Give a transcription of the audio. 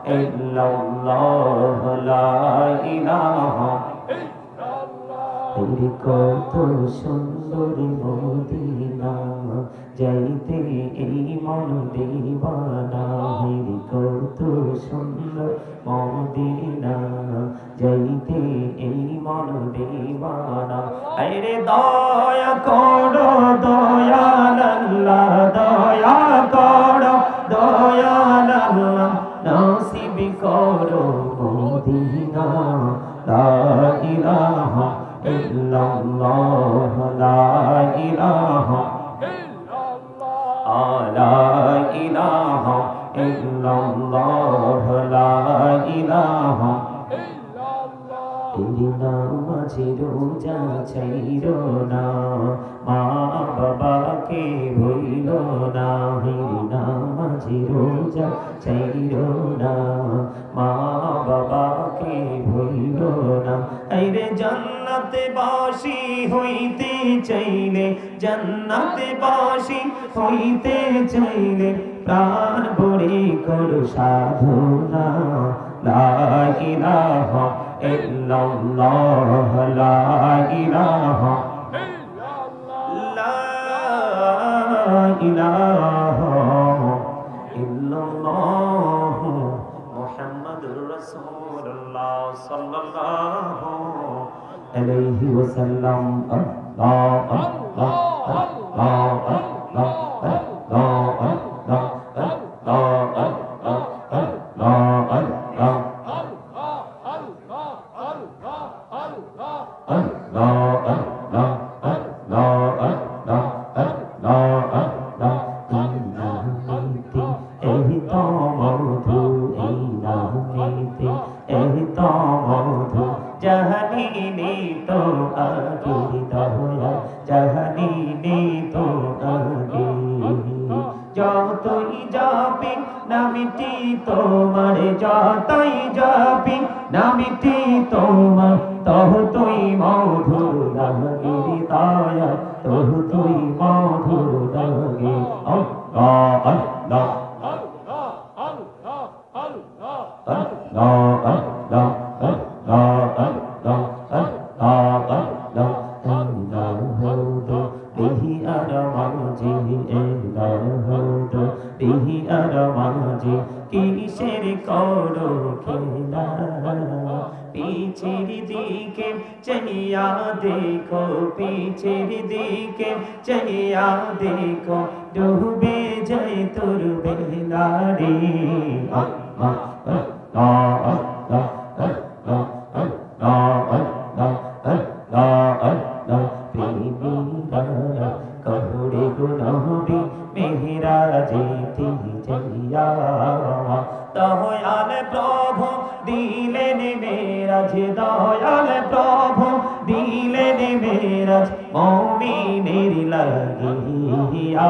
ইল্লাল্লাহ লা ইলাহা তোর কত সুন্দর মদিনা যাইতে এই মন দিবানা হের কত সুন্দর মদিনা যাইতে এই মন দিবানা আরে দয়া করো দয়াল আল্লাহ দয়া করো দয়াল আল্লাহ নসিব করো মদিনা লা ইলাহা ইল্লাল্লাহ লা ইলাহা লা ইলাহা ইল্লাল্লাহ লা ইলাহা তেরি নামাজে রোজা ছাইরো না মা বাবাকে ভুইলো না হেরি নামাজে রোজা ছাইরো না মা বাবাকে ভুইলো না আইরে জান্নাতে বাসী হইতে চাইলে জান্নাতে বাসী হইতে চাইলে প্রাণ ভরে করো সাধনা লা ইলাহা ইল্লাল্লাহ লা ইলাহা লা ইলাহা ইল্লাল্লাহ মুহাম্মাদুর রাসূলুল্লাহ সাল্লাল্লাহু আলাইহি ওয়াসাল্লাম আল্লাহ আল্লাহ আল্লাহ আল্লাহ জাহানি তো আগে দয়া জাহানি তো আগে যতই যাবি নামিটি তোমার যতই যাবি নামিটি তোমার তহ তুই মধুর লাগে দয়া তহ তুই মধুর লাগে আল্লাহ আল্লাহ আল্লাহ আল্লাহ কিসের করো খেলা পিছের দিকে চাইয়া দেখো পিছের দিকে চাইয়া দেখো ডুবে যায় তোর বেলা রে কহুরে গুনহবি মেহরা যেতে চাইয়া দয়াল প্রভু দিলেন মেরাজ দয়াল প্রভু দিলেন মেরাজ মুমিনের লাগিয়া